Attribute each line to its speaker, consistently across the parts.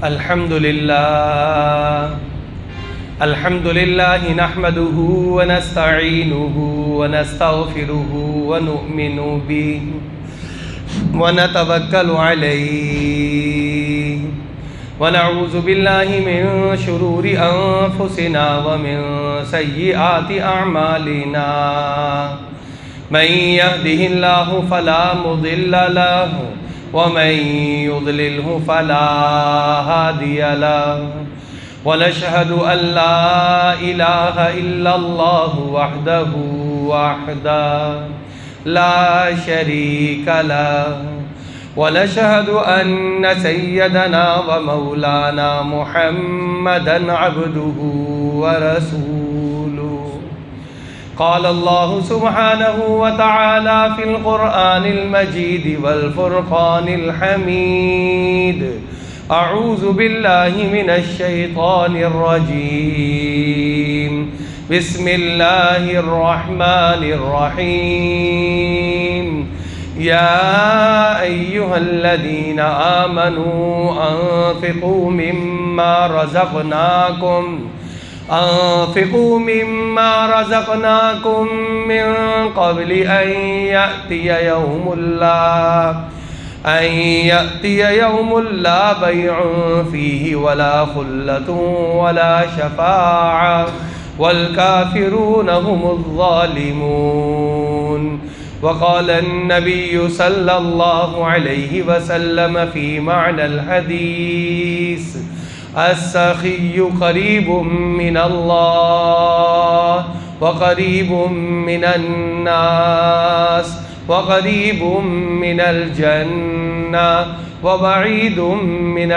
Speaker 1: الحمد لله نحمده ونستعينه ونستغفره ونؤمن به ونتوكل عليه ونعوذ بالله من شرور أنفسنا ومن سيئات أعمالنا من يهده الله فلا مضل له ومن يضلله فلا هادي له ونشهد أن لا إله إلا الله وحده لا شريك له ونشهد أن سيدنا ومولانا محمدا عبده ورسوله قال الله سبحانه وتعالى في القرآن المجيد والفرقان الحميد أعوذ بالله من الشيطان الرجيم بسم الله الرحمن الرحيم يا أيها الذين آمنوا أنفقوا مما رزقناكم من قبل أن يأتي يوم لا بيع فيه ولا خلة ولا شفاعة والكافرون هم الظالمون وقال النبي صلى الله عليه وسلم في معنى الحديث السخي قريب من الله وقريب من الناس وقريب من الجنة وبعيد من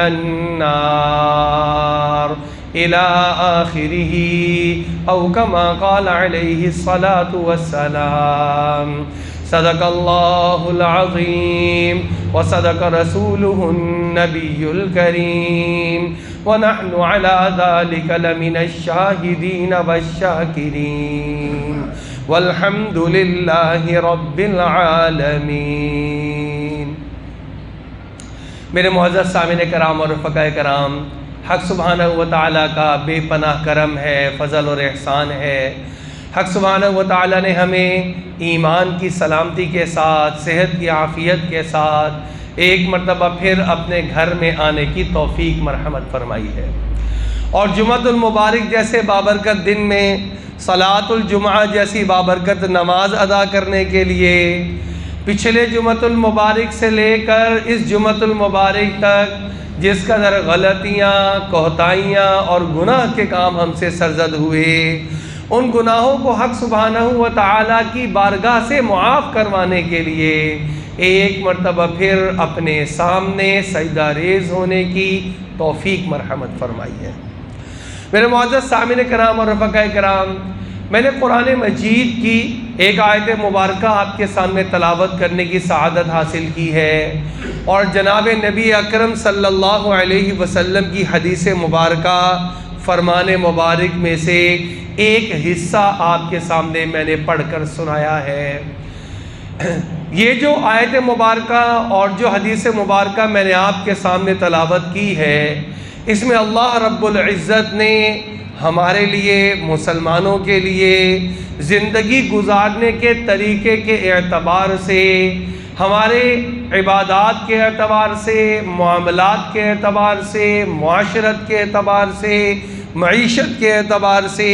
Speaker 1: النار إلى آخره أو كما قال عليه الصلاة والسلام صدق الله العظيم وصدق رسوله النبي الكريم ونحن على ذلك لمن الشاهدين والشاكرين والحمد لله رب العالمین۔ میرے معزز سامعین کرام اور رفقاء کرام، حق سبحانہ و تعالیٰ کا بے پناہ کرم ہے، فضل اور احسان ہے۔ حق سبحانہ و تعالیٰ نے ہمیں ایمان کی سلامتی کے ساتھ، صحت کی عافیت کے ساتھ ایک مرتبہ پھر اپنے گھر میں آنے کی توفیق مرحمت فرمائی ہے، اور جمعۃ المبارک جیسے بابرکت دن میں صلاۃ الجمعہ جیسی بابرکت نماز ادا کرنے کے لیے پچھلے جمعۃ المبارک سے لے کر اس جمعۃ المبارک تک جس قدر غلطیاں، کوتاہیاں اور گناہ کے کام ہم سے سرزد ہوئے، ان گناہوں کو حق سبحانہ و تعالیٰ کی بارگاہ سے معاف کروانے کے لیے ایک مرتبہ پھر اپنے سامنے سجدہ ریز ہونے کی توفیق مرحمت فرمائی ہے۔ میرے معزز سامعین کرام اور رفقاء کرام، میں نے قرآن مجید کی ایک آیت مبارکہ آپ کے سامنے تلاوت کرنے کی سعادت حاصل کی ہے، اور جناب نبی اکرم صلی اللہ علیہ وسلم کی حدیث مبارکہ فرمان مبارک میں سے ایک حصہ آپ کے سامنے میں نے پڑھ کر سنایا ہے۔ یہ جو آیت مبارکہ اور جو حدیث مبارکہ میں نے آپ کے سامنے تلاوت کی ہے، اس میں اللہ رب العزت نے ہمارے لیے، مسلمانوں کے لیے زندگی گزارنے کے طریقے کے اعتبار سے، ہمارے عبادات کے اعتبار سے، معاملات کے اعتبار سے، معاشرت کے اعتبار سے، معیشت کے اعتبار سے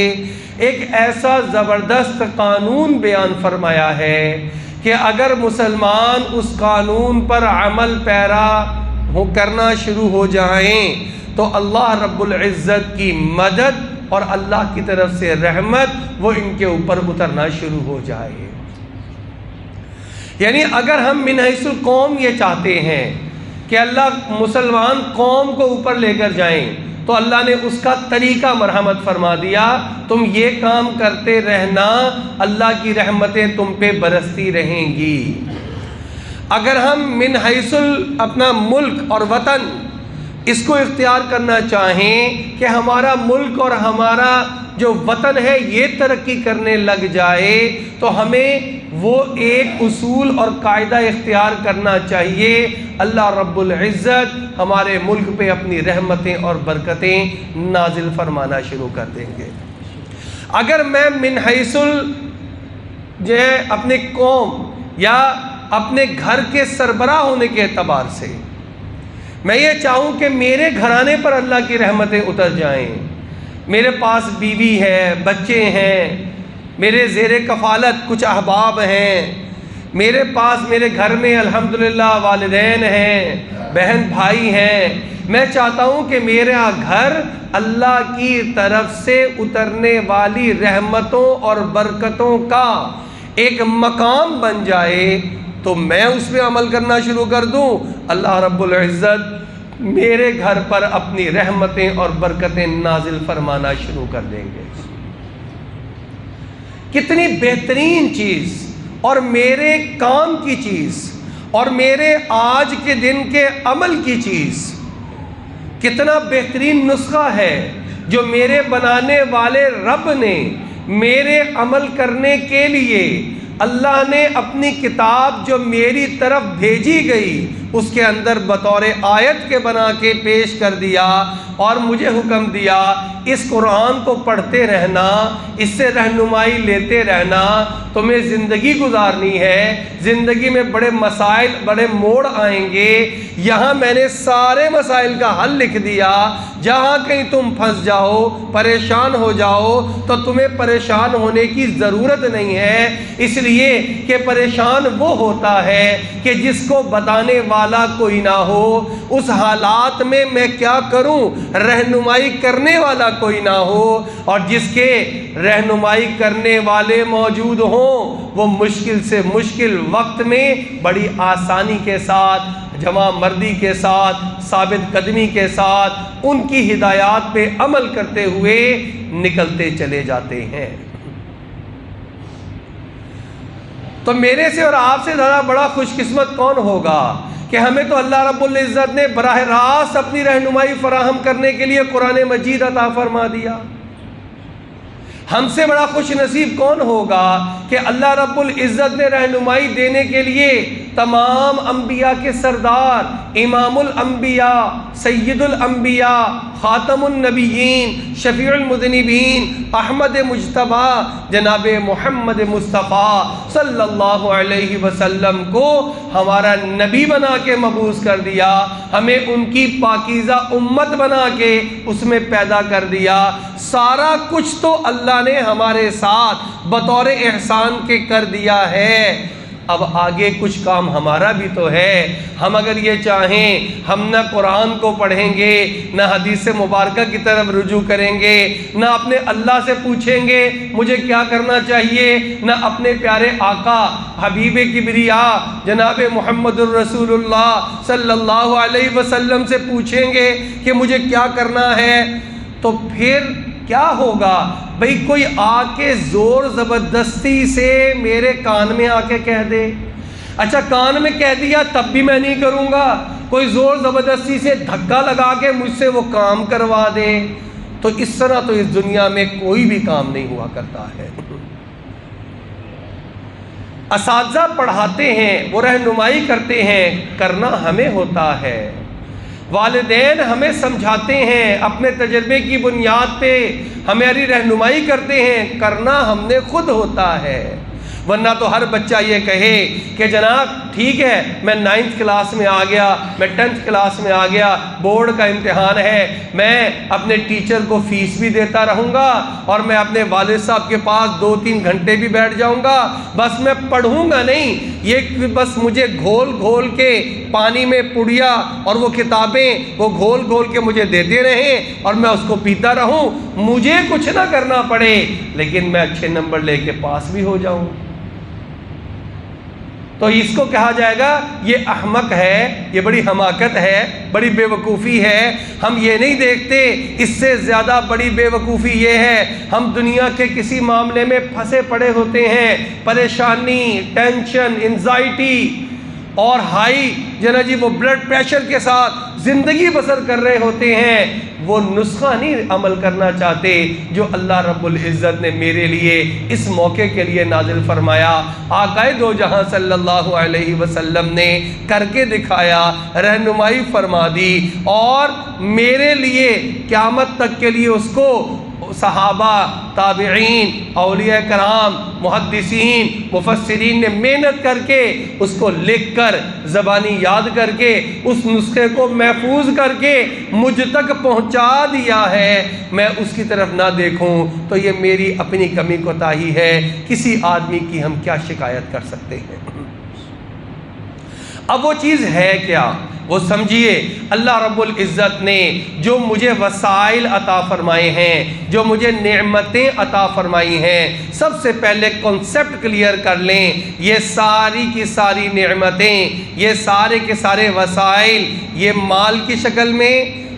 Speaker 1: ایک ایسا زبردست قانون بیان فرمایا ہے کہ اگر مسلمان اس قانون پر عمل پیرا کرنا شروع ہو جائیں تو اللہ رب العزت کی مدد اور اللہ کی طرف سے رحمت وہ ان کے اوپر اترنا شروع ہو جائے۔ یعنی اگر ہم من حیث القوم یہ چاہتے ہیں کہ اللہ مسلمان قوم کو اوپر لے کر جائیں، تو اللہ نے اس کا طریقہ مرحمت فرما دیا، تم یہ کام کرتے رہنا، اللہ کی رحمتیں تم پہ برستی رہیں گی۔ اگر ہم من حیث اپنا ملک اور وطن اس کو اختیار کرنا چاہیں کہ ہمارا ملک اور ہمارا جو وطن ہے یہ ترقی کرنے لگ جائے، تو ہمیں وہ ایک اصول اور قاعدہ اختیار کرنا چاہیے، اللہ رب العزت ہمارے ملک پہ اپنی رحمتیں اور برکتیں نازل فرمانا شروع کر دیں گے۔ اگر میں من حیث جو ہے اپنے قوم یا اپنے گھر کے سربراہ ہونے کے اعتبار سے میں یہ چاہوں کہ میرے گھرانے پر اللہ کی رحمتیں اتر جائیں، میرے پاس بیوی ہے، بچے ہیں، میرے زیر کفالت کچھ احباب ہیں، میرے پاس میرے گھر میں الحمدللہ والدین ہیں، بہن بھائی ہیں، میں چاہتا ہوں کہ میرا گھر اللہ کی طرف سے اترنے والی رحمتوں اور برکتوں کا ایک مقام بن جائے، تو میں اس پہ عمل کرنا شروع کر دوں، اللہ رب العزت میرے گھر پر اپنی رحمتیں اور برکتیں نازل فرمانا شروع کر دیں گے۔ کتنی بہترین چیز اور میرے کام کی چیز اور میرے آج کے دن کے عمل کی چیز، کتنا بہترین نسخہ ہے جو میرے بنانے والے رب نے میرے عمل کرنے کے لیے اللہ نے اپنی کتاب جو میری طرف بھیجی گئی اس کے اندر بطور آیت کے بنا کے پیش کر دیا اور مجھے حکم دیا اس قرآن کو پڑھتے رہنا، اس سے رہنمائی لیتے رہنا، تمہیں زندگی گزارنی ہے، زندگی میں بڑے مسائل بڑے موڑ آئیں گے، یہاں میں نے سارے مسائل کا حل لکھ دیا، جہاں کہیں تم پھنس جاؤ پریشان ہو جاؤ تو تمہیں پریشان ہونے کی ضرورت نہیں ہے، اس لیے کہ پریشان وہ ہوتا ہے کہ جس کو بتانے والا کوئی نہ ہو، اس حالات میں میں کیا کروں رہنمائی کرنے والا کوئی نہ ہو، اور جس کے رہنمائی کرنے والے موجود ہوں وہ مشکل سے مشکل وقت میں بڑی آسانی کے ساتھ، جمع مردی کے ساتھ، ثابت قدمی کے ساتھ ان کی ہدایات پہ عمل کرتے ہوئے نکلتے چلے جاتے ہیں۔ تو میرے سے اور آپ سے زیادہ بڑا خوش قسمت کون ہوگا کہ ہمیں تو اللہ رب العزت نے براہ راست اپنی رہنمائی فراہم کرنے کے لیے قرآن مجید عطا فرما دیا۔ ہم سے بڑا خوش نصیب کون ہوگا کہ اللہ رب العزت نے رہنمائی دینے کے لیے تمام انبیاء کے سردار، امام الانبیاء، سید الانبیاء، خاتم النبیین، شفیع المذنبین، احمد مجتبی جناب محمد مصطفیٰ صلی اللہ علیہ وسلم کو ہمارا نبی بنا کے مبعوث کر دیا، ہمیں ان کی پاکیزہ امت بنا کے اس میں پیدا کر دیا۔ سارا کچھ تو اللہ نے ہمارے ساتھ بطور احسان کے کر دیا ہے، اب آگے کچھ کام ہمارا بھی تو ہے۔ ہم اگر یہ چاہیں ہم نہ قرآن کو پڑھیں گے، نہ حدیث مبارکہ کی طرف رجوع کریں گے، نہ اپنے اللہ سے پوچھیں گے مجھے کیا کرنا چاہیے، نہ اپنے پیارے آقا حبیب کبریا جناب محمد الرسول اللہ صلی اللہ علیہ وسلم سے پوچھیں گے کہ مجھے کیا کرنا ہے، تو پھر کیا ہوگا؟ بھئی کوئی آ کے زور زبردستی سے میرے کان میں آ کے کہہ دے، اچھا کان میں کہہ دیا تب بھی میں نہیں کروں گا، کوئی زور زبردستی سے دھکا لگا کے مجھ سے وہ کام کروا دے، تو اس طرح تو اس دنیا میں کوئی بھی کام نہیں ہوا کرتا ہے۔ اساتذہ پڑھاتے ہیں، وہ رہنمائی کرتے ہیں، کرنا ہمیں ہوتا ہے۔ والدین ہمیں سمجھاتے ہیں، اپنے تجربے کی بنیاد پہ ہماری رہنمائی کرتے ہیں، کرنا ہم نے خود ہوتا ہے۔ ورنہ تو ہر بچہ یہ کہے کہ جناب ٹھیک ہے میں 9th کلاس میں آ گیا، میں 10th کلاس میں آ گیا، بورڈ کا امتحان ہے، میں اپنے ٹیچر کو فیس بھی دیتا رہوں گا اور میں اپنے والد صاحب کے پاس 2-3 گھنٹے بھی بیٹھ جاؤں گا، بس میں پڑھوں گا نہیں، یہ بس مجھے گھول گھول کے پانی میں پڑیا اور وہ کتابیں وہ گھول گھول کے مجھے دیتے رہیں اور میں اس کو پیتا رہوں، مجھے کچھ نہ کرنا پڑے لیکن میں اچھے نمبر لے کے پاس بھی ہو جاؤں، تو اس کو کہا جائے گا یہ احمق ہے، یہ بڑی حماقت ہے، بڑی بے وقوفی ہے۔ ہم یہ نہیں دیکھتے اس سے زیادہ بڑی بے وقوفی یہ ہے ہم دنیا کے کسی معاملے میں پھنسے پڑے ہوتے ہیں، پریشانی، ٹینشن، انزائٹی اور ہائی جی وہ بلڈ پریشر کے ساتھ زندگی بسر کر رہے ہوتے ہیں وہ نسخہ نہیں عمل کرنا چاہتے جو اللہ رب العزت نے میرے لیے اس موقع کے لیے نازل فرمایا۔ آقائے دو جہاں صلی اللہ علیہ وسلم نے کر کے دکھایا، رہنمائی فرما دی، اور میرے لیے قیامت تک کے لیے اس کو صحابہ، تابعین، اولیاء کرام، محدثین، مفسرین نے محنت کر کے اس کو لکھ کر، زبانی یاد کر کے، اس نسخے کو محفوظ کر کے مجھ تک پہنچا دیا ہے۔ میں اس کی طرف نہ دیکھوں تو یہ میری اپنی کمی کوتاہی ہے، کسی آدمی کی ہم کیا شکایت کر سکتے ہیں؟ اب وہ چیز ہے کیا؟ وہ سمجھیے، اللہ رب العزت نے جو مجھے وسائل عطا فرمائے ہیں، جو مجھے نعمتیں عطا فرمائی ہیں، سب سے پہلے کنسپٹ کلیئر کر لیں، یہ ساری کی ساری نعمتیں، یہ سارے کے سارے وسائل، یہ مال کی شکل میں،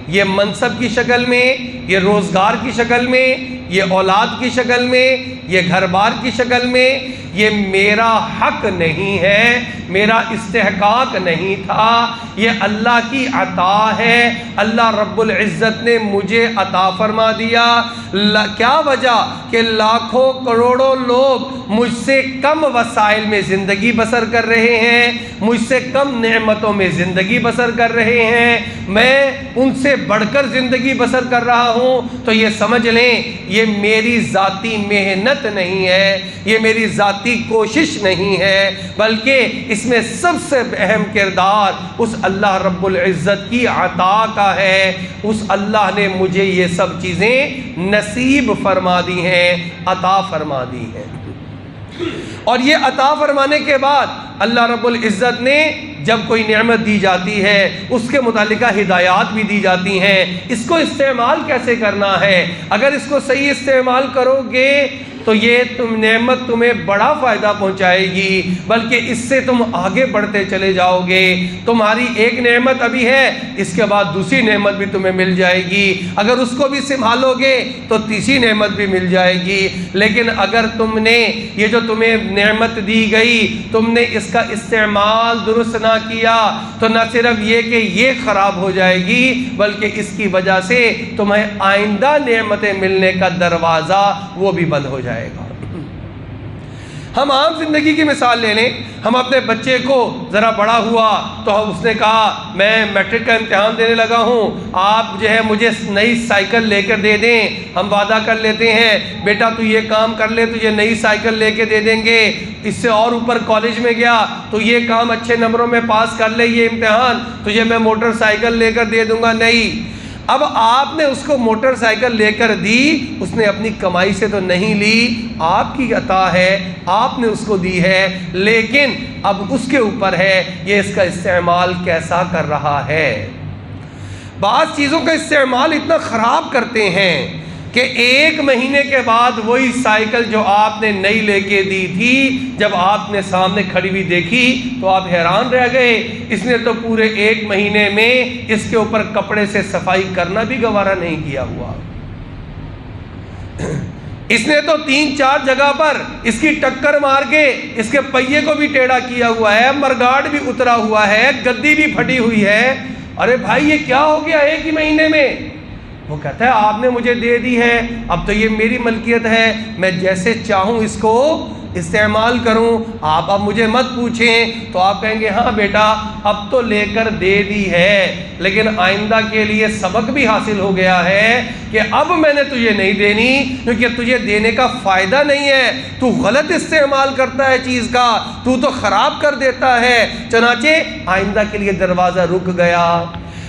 Speaker 1: یہ منصب کی شکل میں، یہ روزگار کی شکل میں، یہ اولاد کی شکل میں، یہ گھر بار کی شکل میں، یہ میرا حق نہیں ہے، میرا استحقاق نہیں تھا، یہ اللہ کی عطا ہے، اللہ رب العزت نے مجھے عطا فرما دیا۔ کیا وجہ کہ لاکھوں کروڑوں لوگ مجھ سے کم وسائل میں زندگی بسر کر رہے ہیں، مجھ سے کم نعمتوں میں زندگی بسر کر رہے ہیں، میں ان سے بڑھ کر زندگی بسر کر رہا ہوں، تو یہ سمجھ لیں یہ میری ذاتی محنت نہیں ہے، یہ میری ذاتی کوشش نہیں ہے، بلکہ اس میں سب سے اہم کردار اس اللہ رب العزت کی عطا کا ہے۔ اس اللہ نے مجھے یہ سب چیزیں نصیب فرما دی ہیں، عطا فرما دی ہیں، اور یہ عطا فرمانے کے بعد اللہ رب العزت نے جب کوئی نعمت دی جاتی ہے اس کے متعلقہ ہدایات بھی دی جاتی ہیں، اس کو استعمال کیسے کرنا ہے۔ اگر اس کو صحیح استعمال کرو گے تو یہ نعمت تمہیں بڑا فائدہ پہنچائے گی، بلکہ اس سے تم آگے بڑھتے چلے جاؤ گے۔ تمہاری ایک نعمت ابھی ہے، اس کے بعد دوسری نعمت بھی تمہیں مل جائے گی، اگر اس کو بھی سنبھالو گے تو تیسری نعمت بھی مل جائے گی۔ لیکن اگر تم نے یہ جو تمہیں نعمت دی گئی تم نے اس کا استعمال درست نہ کیا تو نہ صرف یہ کہ یہ خراب ہو جائے گی، بلکہ اس کی وجہ سے تمہیں آئندہ نعمتیں ملنے کا دروازہ وہ بھی بند ہو جائے گا۔ ہم عام زندگی کی مثال لے لیں، ہم اپنے بچے کو ذرا بڑا ہوا تو اس نے کہا میں میٹرک کا امتحان دینے لگا ہوں، آپ جو ہے مجھے نئی سائیکل لے کر دے دیں۔ ہم وعدہ کر لیتے ہیں بیٹا تو یہ کام کر لے تجھے نئی سائیکل لے کے دے دیں گے، اس سے اور اوپر کالج میں گیا تو یہ کام اچھے نمبروں میں پاس کر لے یہ امتحان، تجھے میں موٹر سائیکل لے کر دے دوں گا۔ نہیں، اب آپ نے اس کو موٹر سائیکل لے کر دی، اس نے اپنی کمائی سے تو نہیں لی، آپ کی عطا ہے، آپ نے اس کو دی ہے، لیکن اب اس کے اوپر ہے یہ اس کا استعمال کیسا کر رہا ہے۔ بعض چیزوں کا استعمال اتنا خراب کرتے ہیں کہ ایک مہینے کے بعد وہی سائیکل جو آپ نے نئی لے کے دی تھی جب آپ نے سامنے کھڑی ہوئی دیکھی تو آپ حیران رہ گئے، اس نے تو پورے ایک مہینے میں اس کے اوپر کپڑے سے صفائی کرنا بھی گوارا نہیں کیا ہوا، اس نے تو 3-4 جگہ پر اس کی ٹکر مار کے اس کے پہیے کو بھی ٹیڑھا کیا ہوا ہے، مرگاٹ بھی اترا ہوا ہے، گدی بھی پھٹی ہوئی ہے۔ ارے بھائی یہ کیا ہو گیا ایک ہی مہینے میں؟ وہ کہتا ہے آپ نے مجھے دے دی ہے، اب تو یہ میری ملکیت ہے، میں جیسے چاہوں اس کو استعمال کروں، آپ اب مجھے مت پوچھیں۔ تو آپ کہیں گے ہاں بیٹا اب تو لے کر دے دی ہے، لیکن آئندہ کے لیے سبق بھی حاصل ہو گیا ہے کہ اب میں نے تجھے نہیں دینی، کیونکہ تجھے دینے کا فائدہ نہیں ہے، تو غلط استعمال کرتا ہے چیز کا، تو خراب کر دیتا ہے، چنانچہ آئندہ کے لیے دروازہ رک گیا۔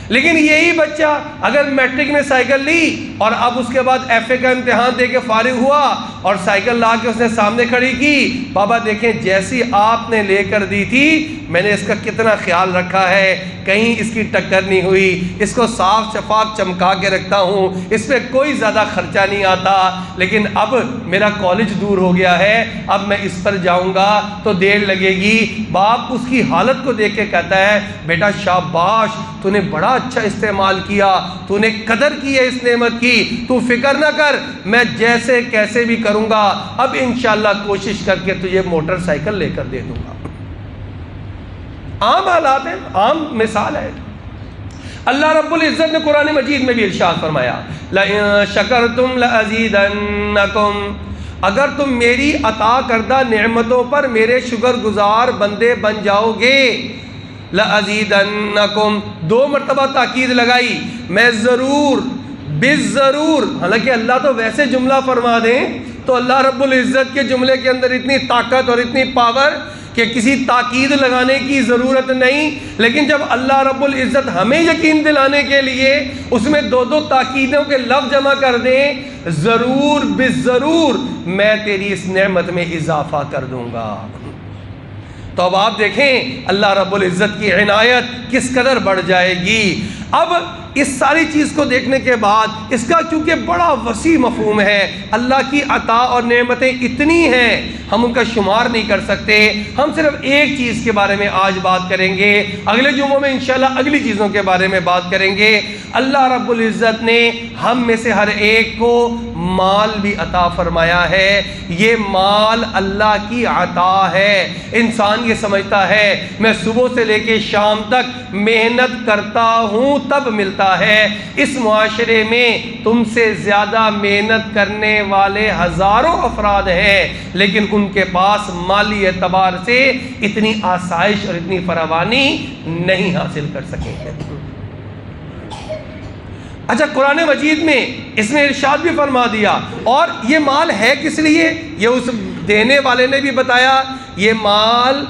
Speaker 1: لیکن یہی بچہ اگر میٹرک میں سائیکل لی اور اب اس کے بعد ایف اے کا امتحان دے کے فارغ ہوا اور سائیکل لا کے اس نے سامنے کھڑی کی، بابا دیکھیں جیسی آپ نے لے کر دی تھی میں نے اس کا کتنا خیال رکھا ہے، کہیں اس کی ٹکر نہیں ہوئی، اس کو صاف شفاف چمکا کے رکھتا ہوں، اس پہ کوئی زیادہ خرچہ نہیں آتا، لیکن اب میرا کالج دور ہو گیا ہے، اب میں اس پر جاؤں گا تو دیر لگے گی۔ باپ اس کی حالت کو دیکھ کے کہتا ہے بیٹا شاباش، تو نے بڑا اچھا استعمال کیا، تو نے قدر کی ہے اس نعمت کی، تو فکر نہ کر، میں جیسے کیسے بھی کروں گا، اب انشاءاللہ کوشش کر کے تجھے موٹر سائیکل لے کر دے دوں گا۔ عام حالات ہیں، عام مثال ہے۔ اللہ رب العزت نے قرآن مجید میں بھی ارشاد فرمایا لَإِن شَكَرْتُمْ لَأَزِيدَنَّكُمْ، اگر تم میری عطا کردہ نعمتوں پر میرے شکر گزار بندے بن جاؤ گے، لَأَزِيدَنَّكُمْ، 2 مرتبہ تاکید لگائی، میں ضرور بالضرور، حالانکہ اللہ تو ویسے جملہ فرما دیں تو اللہ رب العزت کے جملے کے اندر اتنی طاقت اور اتنی پاور کہ کسی تاکید لگانے کی ضرورت نہیں، لیکن جب اللہ رب العزت ہمیں یقین دلانے کے لیے اس میں 2 تاکیدوں کے لفظ جمع کر دیں، ضرور بالضرور میں تیری اس نعمت میں اضافہ کر دوں گا، تو اب آپ دیکھیں اللہ رب العزت کی عنایت کس قدر بڑھ جائے گی۔ اب اس ساری چیز کو دیکھنے کے بعد اس کا چونکہ بڑا وسیع مفہوم ہے، اللہ کی عطا اور نعمتیں اتنی ہیں ہم ان کا شمار نہیں کر سکتے، ہم صرف ایک چیز کے بارے میں آج بات کریں گے، اگلے جمعوں میں انشاءاللہ اگلی چیزوں کے بارے میں بات کریں گے۔ اللہ رب العزت نے ہم میں سے ہر ایک کو مال بھی عطا فرمایا ہے، یہ مال اللہ کی عطا ہے۔ انسان یہ سمجھتا ہے میں صبح سے لے کے شام تک محنت کرتا ہوں تب ملتا ہے، اس معاشرے میں تم سے زیادہ محنت کرنے والے ہزاروں افراد ہیں لیکن ان کے پاس مالی اعتبار سے اتنی آسائش اور اتنی فراوانی نہیں حاصل کر سکیں گے۔ اچھا، قرآن مجید میں اس میں ارشاد بھی فرما دیا، اور یہ مال ہے کس لیے؟ یہ اس دینے والے نے بھی بتایا، یہ مال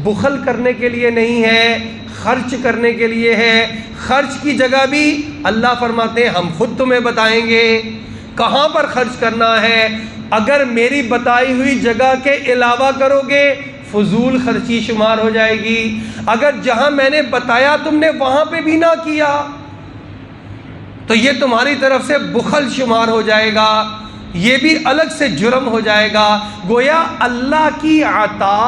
Speaker 1: بخل کرنے کے لیے نہیں ہے، خرچ کرنے کے لیے ہے۔ خرچ کی جگہ بھی اللہ فرماتے ہیں ہم خود تمہیں بتائیں گے کہاں پر خرچ کرنا ہے، اگر میری بتائی ہوئی جگہ کے علاوہ کرو گے فضول خرچی شمار ہو جائے گی، اگر جہاں میں نے بتایا تم نے وہاں پہ بھی نہ کیا تو یہ تمہاری طرف سے بخل شمار ہو جائے گا، یہ بھی الگ سے جرم ہو جائے گا۔ گویا اللہ کی عطا،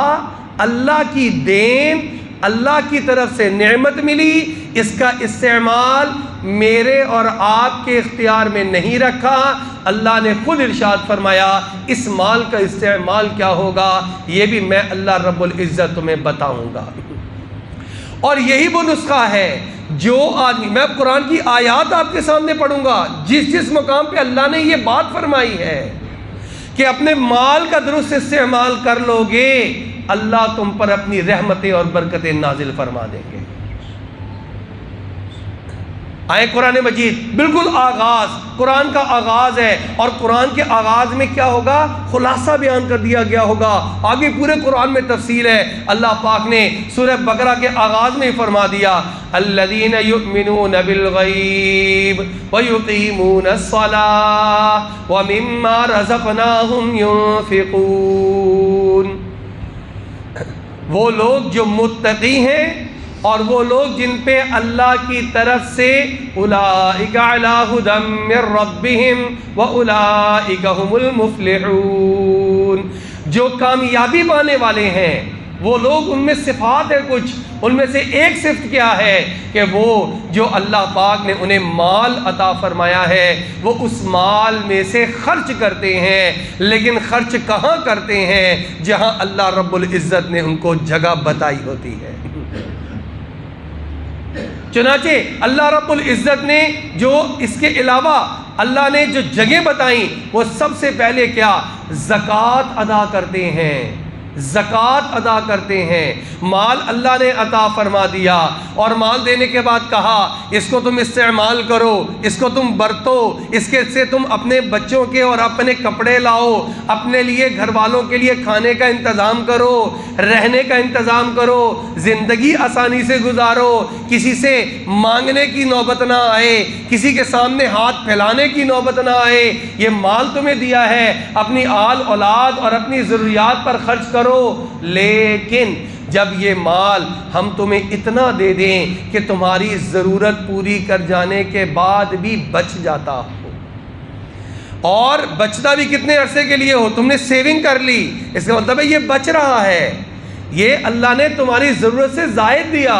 Speaker 1: اللہ کی دین، اللہ کی طرف سے نعمت ملی، اس کا استعمال میرے اور آپ کے اختیار میں نہیں رکھا، اللہ نے خود ارشاد فرمایا اس مال کا استعمال کیا ہوگا یہ بھی میں اللہ رب العزت تمہیں بتاؤں گا۔ اور یہی وہ نسخہ ہے جو آدمی، میں اب قرآن کی آیات آپ کے سامنے پڑھوں گا، جس مقام پہ اللہ نے یہ بات فرمائی ہے کہ اپنے مال کا درست استعمال کر لو گے اللہ تم پر اپنی رحمتیں اور برکتیں نازل فرما دیں گے۔ آئے قرآن مجید، بالکل آغاز، قرآن کا آغاز ہے، اور قرآن کے آغاز میں کیا ہوگا خلاصہ بیان کر دیا گیا ہوگا، آگے پورے قرآن میں تفصیل ہے۔ اللہ پاک نے سورہ بقرہ کے آغاز میں ہی فرما دیا الذین یؤمنون بالغیب ویقیمون الصلاۃ ومما رزقناہم ینفقون، وہ لوگ جو متقی ہیں اور وہ لوگ جن پہ اللہ کی طرف سے اولئک علی ھدی من ربہم واولئک ھم المفلحون، جو کامیابی پانے والے ہیں وہ لوگ، ان میں صفات ہے کچھ، ان میں سے ایک صفت کیا ہے کہ وہ جو اللہ پاک نے انہیں مال عطا فرمایا ہے وہ اس مال میں سے خرچ کرتے ہیں، لیکن خرچ کہاں کرتے ہیں؟ جہاں اللہ رب العزت نے ان کو جگہ بتائی ہوتی ہے۔ چنانچہ اللہ رب العزت نے جو اس کے علاوہ اللہ نے جو جگہ بتائیں وہ سب سے پہلے کیا؟ زکوٰۃ ادا کرتے ہیں، زکوٰۃ ادا کرتے ہیں۔ مال اللہ نے عطا فرما دیا اور مال دینے کے بعد کہا اس کو تم استعمال کرو، اس کو تم برتو، اس کے سے تم اپنے بچوں کے اور اپنے کپڑے لاؤ، اپنے لیے گھر والوں کے لیے کھانے کا انتظام کرو، رہنے کا انتظام کرو، زندگی آسانی سے گزارو، کسی سے مانگنے کی نوبت نہ آئے، کسی کے سامنے ہاتھ پھیلانے کی نوبت نہ آئے۔ یہ مال تمہیں دیا ہے، اپنی آل اولاد اور اپنی ضروریات پر خرچ کرو، لیکن جب یہ مال ہم تمہیں اتنا دے دیں کہ تمہاری ضرورت پوری کر جانے کے بعد بھی بچ جاتا ہو، اور بچتا بھی کتنے عرصے کے لیے ہو، تم نے سیونگ کر لی، اس کا مطلب ہے یہ بچ رہا ہے، یہ اللہ نے تمہاری ضرورت سے زائد دیا۔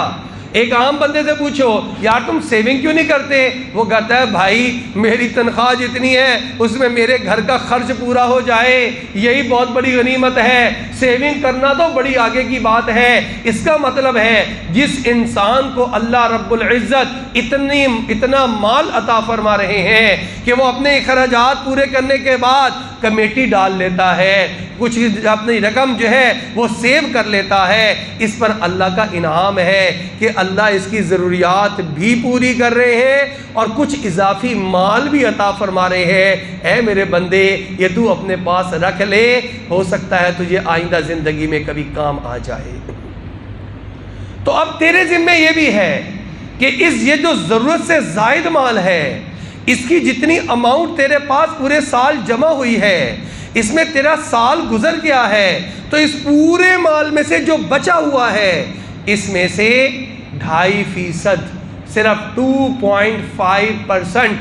Speaker 1: ایک عام بندے سے پوچھو یار تم سیونگ کیوں نہیں کرتے، وہ کہتا ہے بھائی میری تنخواہ جتنی ہے اس میں میرے گھر کا خرچ پورا ہو جائے یہی بہت بڑی غنیمت ہے، سیونگ کرنا تو بڑی آگے کی بات ہے۔ اس کا مطلب ہے جس انسان کو اللہ رب العزت اتنا مال عطا فرما رہے ہیں کہ وہ اپنے اخراجات پورے کرنے کے بعد کمیٹی ڈال لیتا ہے، کچھ اپنی رقم جو ہے وہ سیو کر لیتا ہے، اس پر اللہ کا انعام ہے کہ اللہ اس کی ضروریات بھی پوری کر رہے ہیں اور کچھ اضافی مال بھی عطا فرما رہے ہیں۔ اے میرے بندے یہ تو اپنے پاس رکھ لے، ہو سکتا ہے تجھے آئندہ زندگی میں کبھی کام آ جائے۔ تو اب تیرے ذمہ یہ بھی ہے کہ یہ جو ضرورت سے زائد مال ہے اس کی جتنی اماؤنٹ تیرے پاس پورے سال جمع ہوئی ہے، اس میں تیرا سال گزر گیا ہے، تو اس پورے مال میں سے جو بچا ہوا ہے اس میں سے 2.5% صرف 2.5%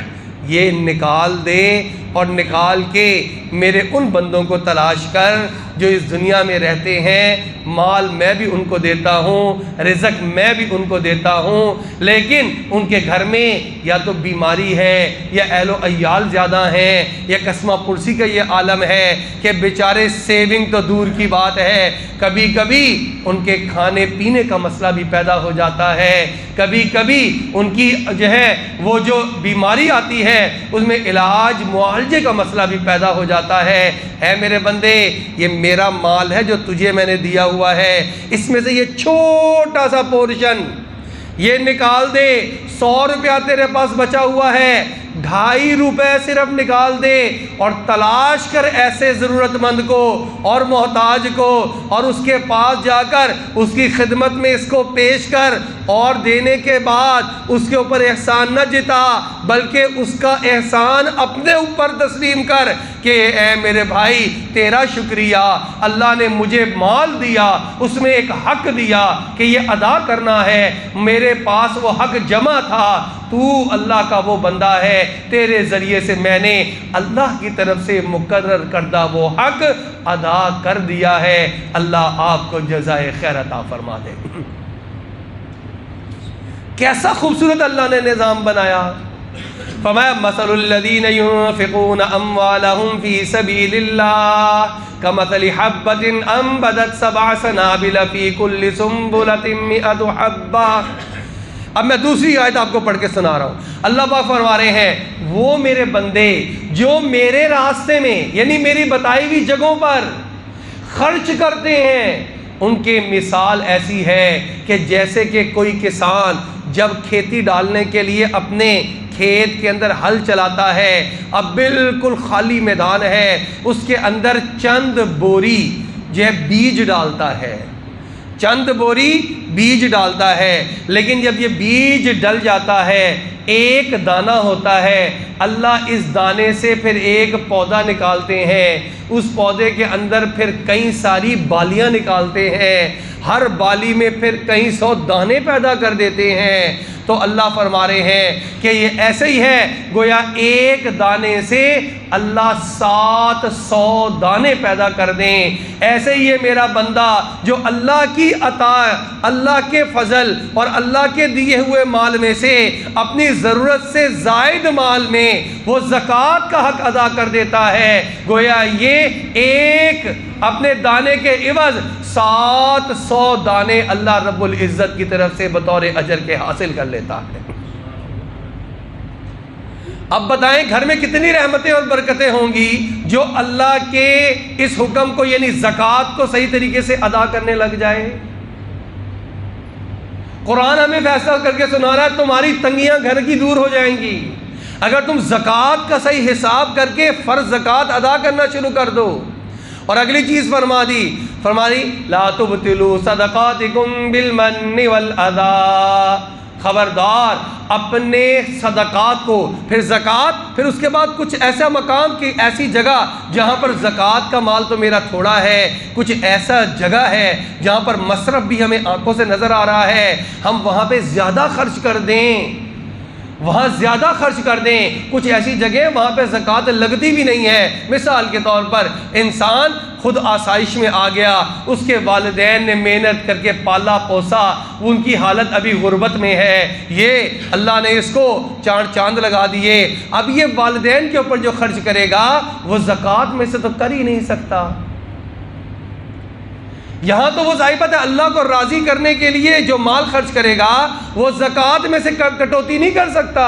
Speaker 1: یہ نکال دے، اور نکال کے میرے ان بندوں کو تلاش کر جو اس دنیا میں رہتے ہیں، مال میں بھی ان کو دیتا ہوں، رزق میں بھی ان کو دیتا ہوں، لیکن ان کے گھر میں یا تو بیماری ہے یا اہل و عیال زیادہ ہیں یا قسمہ پرسی کا یہ عالم ہے کہ بیچارے سیونگ تو دور کی بات ہے، کبھی کبھی ان کے کھانے پینے کا مسئلہ بھی پیدا ہو جاتا ہے، کبھی کبھی ان کی جو ہے وہ جو بیماری آتی ہے اس میں علاج معالجے کا مسئلہ بھی پیدا ہو جاتا ہے۔ اے میرے بندے یہ میرا مال ہے جو تجھے میں نے دیا ہوا ہے، اس میں سے یہ چھوٹا سا پورشن یہ نکال دے۔ 100 روپیہ تیرے پاس بچا ہوا ہے، 2.5 روپے صرف نکال دے اور تلاش کر ایسے ضرورت مند کو اور محتاج کو، اور اس کے پاس جا کر اس کی خدمت میں اس کو پیش کر، اور دینے کے بعد اس کے اوپر احسان نہ جتا بلکہ اس کا احسان اپنے اوپر تسلیم کر کہ اے میرے بھائی تیرا شکریہ، اللہ نے مجھے مال دیا، اس میں ایک حق دیا کہ یہ ادا کرنا ہے، میرے پاس وہ حق جمع تھا، تو اللہ کا وہ بندہ ہے، تیرے ذریعے سے میں نے اللہ کی طرف سے مقرر کردہ وہ حق ادا کر دیا ہے۔ اللہ آپ کو جزائے خیر عطا فرما دے۔ کیسا خوبصورت اللہ نے نظام بنایا۔ فرمایا مثل الذین ينفقون اموالهم فی سبیل اللہ کمثل حبۃ انبتت 7 سنابل فی کل سنبلۃ 100 حبۃ۔ اب میں دوسری آیت آپ کو پڑھ کے سنا رہا ہوں۔ اللہ پاک فرما رہے ہیں وہ میرے بندے جو میرے راستے میں یعنی میری بتائی ہوئی جگہوں پر خرچ کرتے ہیں، ان کی مثال ایسی ہے کہ جیسے کہ کوئی کسان جب کھیتی ڈالنے کے لیے اپنے کھیت کے اندر ہل چلاتا ہے، اب بالکل خالی میدان ہے، اس کے اندر چند بوری جو ہے بیج ڈالتا ہے، چند بوری بیج ڈالتا ہے، لیکن جب یہ بیج ڈل جاتا ہے ایک دانہ ہوتا ہے، اللہ اس دانے سے پھر ایک پودا نکالتے ہیں، اس پودے کے اندر پھر کئی ساری بالیاں نکالتے ہیں، ہر بالی میں پھر کئی 100 دانے پیدا کر دیتے ہیں۔ تو اللہ فرما رہے ہیں کہ یہ ایسے ہی ہے گویا ایک دانے سے اللہ 700 دانے پیدا کر دیں۔ ایسے ہی یہ میرا بندہ جو اللہ کی عطا، اللہ کے فضل اور اللہ کے دیے ہوئے مال میں سے اپنی ضرورت سے زائد مال میں وہ زکوٰۃ کا حق ادا کر دیتا ہے، گویا یہ ایک اپنے دانے کے عوض 700 دانے اللہ رب العزت کی طرف سے بطور اجر کے حاصل کر لیتا ہے۔ اب بتائیں گھر میں کتنی رحمتیں اور برکتیں ہوں گی جو اللہ کے اس حکم کو یعنی زکوٰۃ کو صحیح طریقے سے ادا کرنے لگ جائے۔ قرآن ہمیں فیصلہ کر کے سنا رہا ہے تمہاری تنگیاں گھر کی دور ہو جائیں گی اگر تم زکوٰۃ کا صحیح حساب کر کے فرض زکوٰۃ ادا کرنا شروع کر دو۔ اور اگلی چیز فرما دی لا تبطلوا صدقاتکم بالمن والاذی، خبردار اپنے صدقات کو، پھر زکوٰۃ، پھر اس کے بعد کچھ ایسا مقام کی ایسی جگہ جہاں پر زکوٰۃ کا مال تو میرا تھوڑا ہے، کچھ ایسا جگہ ہے جہاں پر مصرف بھی ہمیں آنکھوں سے نظر آ رہا ہے، ہم وہاں پہ زیادہ خرچ کر دیں۔ وہاں زیادہ خرچ کر دیں. کچھ ایسی جگہ وہاں پہ زکوٰۃ لگتی بھی نہیں ہے. مثال کے طور پر انسان خود آسائش میں آ گیا, اس کے والدین نے محنت کر کے پالا پوسا, ان کی حالت ابھی غربت میں ہے, یہ اللہ نے اس کو چاند لگا دیے. اب یہ والدین کے اوپر جو خرچ کرے گا وہ زکوٰۃ میں سے تو کر ہی نہیں سکتا. یہاں تو وہ ظاہر بات ہے اللہ کو راضی کرنے کے لیے جو مال خرچ کرے گا وہ زکوٰۃ میں سے کٹوتی نہیں کر سکتا,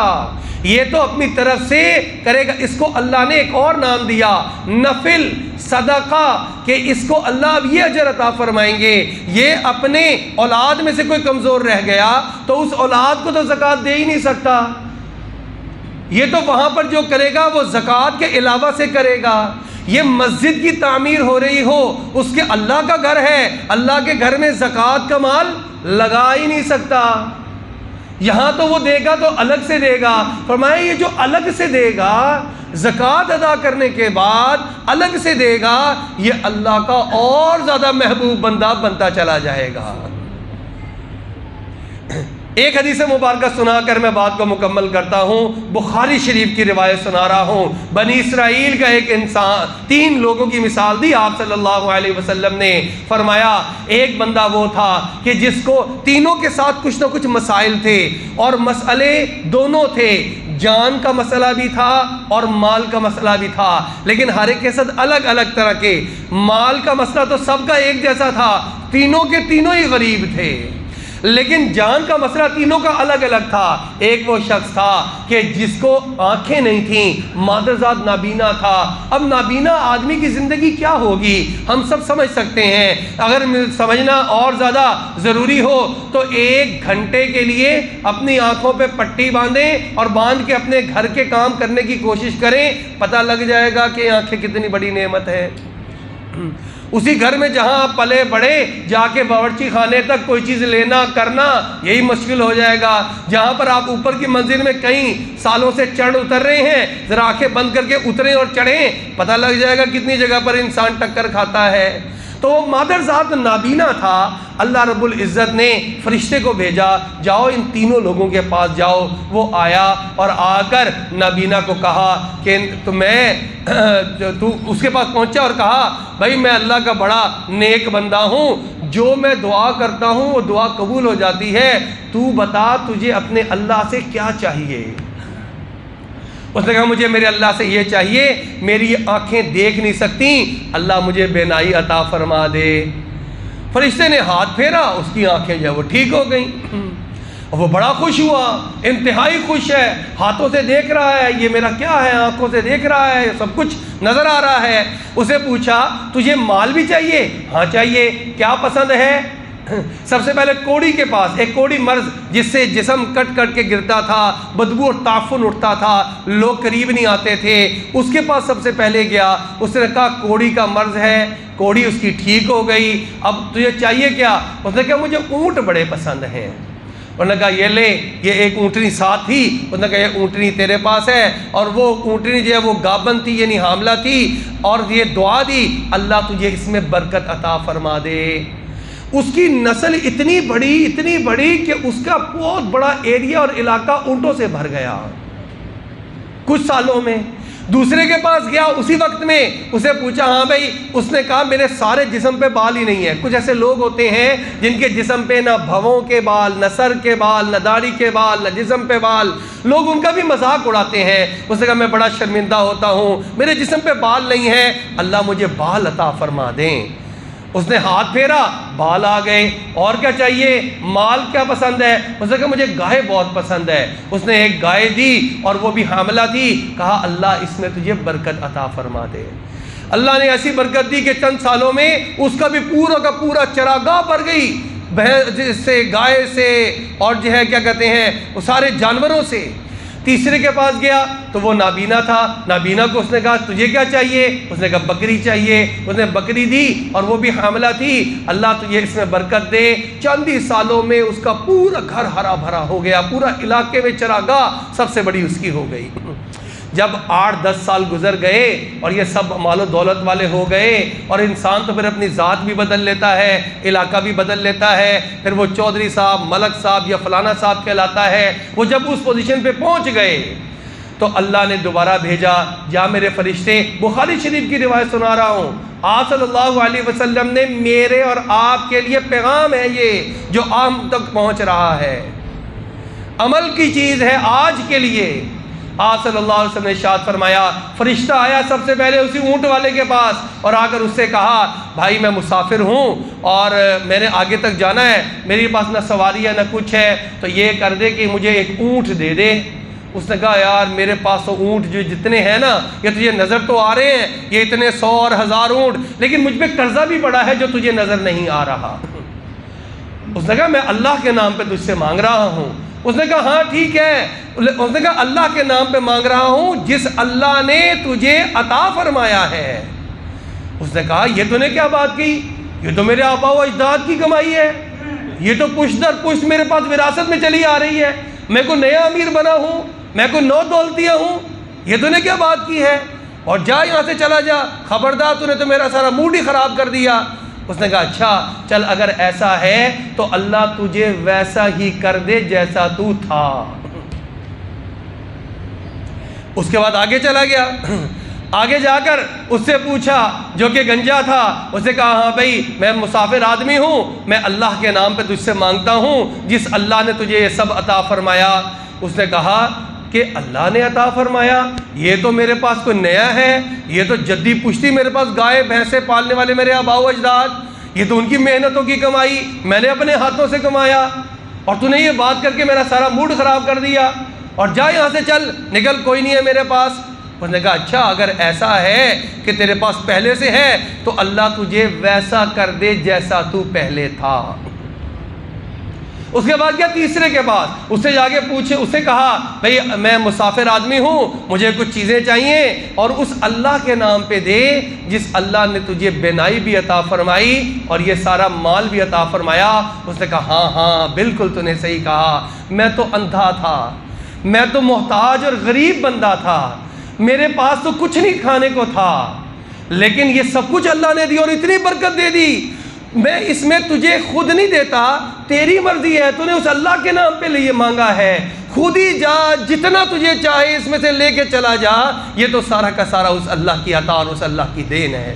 Speaker 1: یہ تو اپنی طرف سے کرے گا. اس کو اللہ نے ایک اور نام دیا, نفل صدقہ, کہ اس کو اللہ اب یہ اجر عطا فرمائیں گے. یہ اپنے اولاد میں سے کوئی کمزور رہ گیا تو اس اولاد کو تو زکوٰۃ دے ہی نہیں سکتا. یہ تو وہاں پر جو کرے گا وہ زکوٰۃ کے علاوہ سے کرے گا. یہ مسجد کی تعمیر ہو رہی ہو, اس کے اللہ کا گھر ہے, اللہ کے گھر میں زکوٰۃ کا مال لگا ہی نہیں سکتا. یہاں تو وہ دے گا تو الگ سے دے گا. فرمایا یہ جو الگ سے دے گا زکوٰۃ ادا کرنے کے بعد الگ سے دے گا, یہ اللہ کا اور زیادہ محبوب بندہ بنتا چلا جائے گا. ایک حدیث مبارکہ سنا کر میں بات کو مکمل کرتا ہوں. بخاری شریف کی روایت سنا رہا ہوں. بنی اسرائیل کا ایک انسان, 3 لوگوں کی مثال دی آپ صلی اللہ علیہ وسلم نے. فرمایا ایک بندہ وہ تھا کہ جس کو تینوں کے ساتھ کچھ نہ کچھ مسائل تھے, اور مسئلے دونوں تھے, جان کا مسئلہ بھی تھا اور مال کا مسئلہ بھی تھا, لیکن ہر ایک کے ساتھ الگ الگ طرح کے. مال کا مسئلہ تو سب کا ایک جیسا تھا, تینوں کے تینوں ہی غریب تھے, لیکن جان کا مسئلہ تینوں کا الگ الگ تھا. ایک وہ شخص تھا کہ جس کو آنکھیں نہیں تھیں, مادرزاد نابینا تھا. اب نابینا آدمی کی زندگی کیا ہوگی ہم سب سمجھ سکتے ہیں. اگر سمجھنا اور زیادہ ضروری ہو تو 1 گھنٹے کے لیے اپنی آنکھوں پہ پٹی باندھیں اور باندھ کے اپنے گھر کے کام کرنے کی کوشش کریں, پتہ لگ جائے گا کہ آنکھیں کتنی بڑی نعمت ہے. اسی گھر میں جہاں آپ پلے بڑے, جا کے باورچی خانے تک کوئی چیز لینا کرنا یہی مشکل ہو جائے گا. جہاں پر آپ اوپر کی منزل میں کئی سالوں سے چڑھ اتر رہے ہیں, ذرا آنکھیں بند کر کے اتریں اور چڑھیں, پتہ لگ جائے گا کتنی جگہ پر انسان ٹکر کھاتا ہے. تو وہ مادرزاد نابینا تھا. اللہ رب العزت نے فرشتے کو بھیجا, جاؤ ان تینوں لوگوں کے پاس جاؤ. وہ آیا اور آ کر نابینا کو کہا کہ تو اس کے پاس پہنچا اور کہا بھائی میں اللہ کا بڑا نیک بندہ ہوں, جو میں دعا کرتا ہوں وہ دعا قبول ہو جاتی ہے, تو بتا تجھے اپنے اللہ سے کیا چاہیے. اس نے کہا مجھے میرے اللہ سے یہ چاہیے, میری آنکھیں دیکھ نہیں سکتی, اللہ مجھے بینائی عطا فرما دے. فرشتے نے ہاتھ پھیرا, اس کی آنکھیں جو ہے وہ ٹھیک ہو گئیں. وہ بڑا خوش ہوا, انتہائی خوش ہے, ہاتھوں سے دیکھ رہا ہے یہ میرا کیا ہے, آنکھوں سے دیکھ رہا ہے, سب کچھ نظر آ رہا ہے. اسے پوچھا تجھے مال بھی چاہیے؟ ہاں چاہیے. کیا پسند ہے؟ سب سے پہلے کوڑی کے پاس, ایک کوڑی مرض جس سے جسم کٹ کٹ کے گرتا تھا, بدبو اور تعفن اٹھتا تھا, لوگ قریب نہیں آتے تھے, اس کے پاس سب سے پہلے گیا. اس نے کہا کوڑی کا مرض ہے, کوڑی اس کی ٹھیک ہو گئی, اب تجھے چاہیے کیا؟ اس نے کہا مجھے اونٹ بڑے پسند ہیں. انہوں نے کہا یہ لے, یہ ایک اونٹنی ساتھ تھی. انہوں نے کہا یہ اونٹنی تیرے پاس ہے, اور وہ اونٹنی جو ہے وہ گابن تھی یعنی حاملہ تھی, اور یہ دعا دی اللہ تجھے اس میں برکت عطا فرما دے. اس کی نسل اتنی بڑی کہ اس کا بہت بڑا ایریا اور علاقہ اونٹوں سے بھر گیا کچھ سالوں میں. دوسرے کے پاس گیا اسی وقت میں, اسے پوچھا ہاں بھائی, اس نے کہا میرے سارے جسم پہ بال ہی نہیں ہے. کچھ ایسے لوگ ہوتے ہیں جن کے جسم پہ نہ بھووں کے بال, نہ سر کے بال, نہ داڑھی کے بال, نہ جسم پہ بال, لوگ ان کا بھی مذاق اڑاتے ہیں. اس نے کہا میں بڑا شرمندہ ہوتا ہوں, میرے جسم پہ بال نہیں ہے, اللہ مجھے بال عطا فرما دیں. اس نے ہاتھ پھیرا, بال آ گئے. اور کیا چاہیے؟ مال کیا پسند ہے؟ اس نے کہا مجھے گائے بہت پسند ہے. اس نے ایک گائے دی اور وہ بھی حاملہ تھی. کہا اللہ اس میں تجھے برکت عطا فرما دے. اللہ نے ایسی برکت دی کہ چند سالوں میں اس کا بھی پورا کا پورا چراگاہ بھر گئی, بھینس سے, گائے سے, اور جو ہے کیا کہتے ہیں وہ سارے جانوروں سے. تیسرے کے پاس گیا تو وہ نابینا تھا. نابینا کو اس نے کہا تجھے کیا چاہیے؟ اس نے کہا بکری چاہیے. اس نے بکری دی اور وہ بھی حاملہ تھی. اللہ تجھے اس میں برکت دے. چند ہی سالوں میں اس کا پورا گھر ہرا بھرا ہو گیا, پورا علاقے میں چراگاہ سب سے بڑی اس کی ہو گئی. جب 8-10 سال گزر گئے اور یہ سب مال و دولت والے ہو گئے، اور انسان تو پھر اپنی ذات بھی بدل لیتا ہے، علاقہ بھی بدل لیتا ہے، پھر وہ چودھری صاحب، ملک صاحب یا فلانا صاحب کہلاتا ہے۔ وہ جب اس پوزیشن پہ پہنچ گئے تو اللہ نے دوبارہ بھیجا، جا میرے فرشتے، بخاری شریف کی روایت سنا رہا ہوں، آپ صلی اللہ علیہ وسلم نے میرے اور آپ کے لیے پیغام ہے یہ جو عام تک پہنچ رہا ہے، عمل کی چیز ہے آج کے لیے۔ آپ صلی اللہ علیہ وسلم نے ارشاد فرمایا، فرشتہ آیا سب سے پہلے اسی اونٹ والے کے پاس اور آ کر اس سے کہا، بھائی میں مسافر ہوں اور میں نے آگے تک جانا ہے، میرے پاس نہ سواری ہے نہ کچھ ہے، تو یہ کر دے کہ مجھے ایک اونٹ دے دے۔ اس نے کہا، یار میرے پاس تو اونٹ جو جتنے ہیں نا، یہ تجھے نظر تو آ رہے ہیں، یہ اتنے 100 اور 1000 اونٹ، لیکن مجھ پہ قرضہ بھی پڑا ہے جو تجھے نظر نہیں آ رہا۔ اس نے کہا، میں اللہ کے نام پہ تجھ سے مانگ رہا ہوں۔ اس نے کہا، ہاں ٹھیک ہے۔ اس نے کہا، اللہ کے نام پہ مانگ رہا ہوں جس اللہ نے تجھے عطا فرمایا ہے۔ اس نے کہا، یہ تو نے کیا بات کی، یہ تو میرے آبا و اجداد کی کمائی ہے، یہ تو پشت در پشت میرے پاس وراثت میں چلی آ رہی ہے، میں کوئی نیا امیر بنا ہوں، میں کوئی نو دولتیا ہوں، یہ تو نے کیا بات کی ہے، اور جا یہاں سے چلا جا، خبردار تو نے تو میرا سارا موڈ ہی خراب کر دیا۔ اس نے کہا، اچھا چل اگر ایسا ہے تو اللہ تجھے ویسا ہی کر دے جیسا تو تھا۔ اس کے بعد آگے چلا گیا، آگے جا کر اس سے پوچھا جو کہ گنجا تھا، اس نے کہا، ہاں بھائی میں مسافر آدمی ہوں، میں اللہ کے نام پہ تجھ سے مانگتا ہوں جس اللہ نے تجھے یہ سب عطا فرمایا۔ اس نے کہا کہ اللہ نے عطا فرمایا، یہ تو میرے پاس کوئی نیا ہے، یہ تو جدی پشتی میرے پاس گائے بھینسیں پالنے والے میرے آبا و اجداد، یہ تو ان کی محنتوں کی کمائی، میں نے اپنے ہاتھوں سے کمایا، اور تو نے یہ بات کر کے میرا سارا موڈ خراب کر دیا، اور جا یہاں سے چل، نکل، کوئی نہیں ہے میرے پاس۔ اس نے کہا، اچھا اگر ایسا ہے کہ تیرے پاس پہلے سے ہے تو اللہ تجھے ویسا کر دے جیسا تو پہلے تھا۔ اس کے بعد کیا، تیسرے کے بعد اس سے جا کے پوچھے، اس سے کہا، بھئی میں مسافر آدمی ہوں، مجھے کچھ چیزیں چاہیے اور اس اللہ کے نام پہ دے جس اللہ نے تجھے بینائی بھی عطا فرمائی اور یہ سارا مال بھی عطا فرمایا۔ اس نے کہا، ہاں ہاں بالکل تو نے صحیح کہا، میں تو اندھا تھا، میں تو محتاج اور غریب بندہ تھا، میرے پاس تو کچھ نہیں کھانے کو تھا، لیکن یہ سب کچھ اللہ نے دی اور اتنی برکت دے دی، میں اس میں تجھے خود نہیں دیتا، تیری مرضی ہے، تو نے اس اللہ کے نام پہ لیے مانگا ہے، خود ہی جا، جتنا تجھے چاہے اس میں سے لے کے چلا جا، یہ تو سارا کا سارا اس اللہ کی عطا اور اس اللہ کی دین ہے۔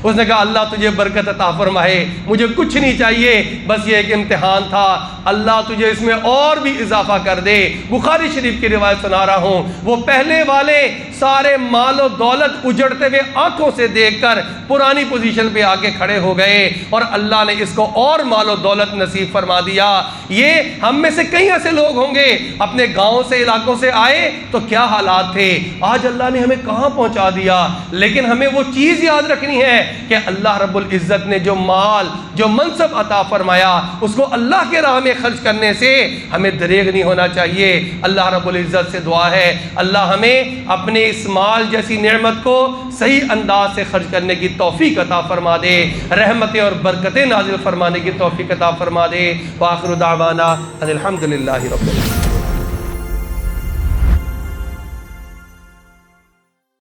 Speaker 1: اس نے کہا، اللہ تجھے برکت عطا فرمائے، مجھے کچھ نہیں چاہیے، بس یہ ایک امتحان تھا، اللہ تجھے اس میں اور بھی اضافہ کر دے۔ بخاری شریف کی روایت سنا رہا ہوں، وہ پہلے والے سارے مال و دولت اجڑتے ہوئے آنکھوں سے دیکھ کر پرانی پوزیشن پہ آ کے کھڑے ہو گئے اور اللہ نے اس کو اور مال و دولت نصیب فرما دیا۔ یہ ہم میں سے کئی ایسے لوگ ہوں گے اپنے گاؤں سے، علاقوں سے آئے تو کیا حالات تھے، آج اللہ نے ہمیں کہاں پہنچا دیا، لیکن ہمیں وہ چیز یاد رکھنی ہے کہ اللہ رب العزت نے جو مال، جو منصب عطا فرمایا، اس کو اللہ کے راہ میں خرچ کرنے سے ہمیں دریغ نہیں ہونا چاہیے۔ اللہ رب العزت سے دعا ہے اللہ ہمیں اپنے اس مال جیسی نعمت کو صحیح انداز سے خرچ کرنے کی توفیق عطا فرما دے، رحمتیں اور برکتیں نازل فرمانے کی توفیق عطا فرما دے۔ وآخر دعوانا ان الحمد للہ رب العالمین۔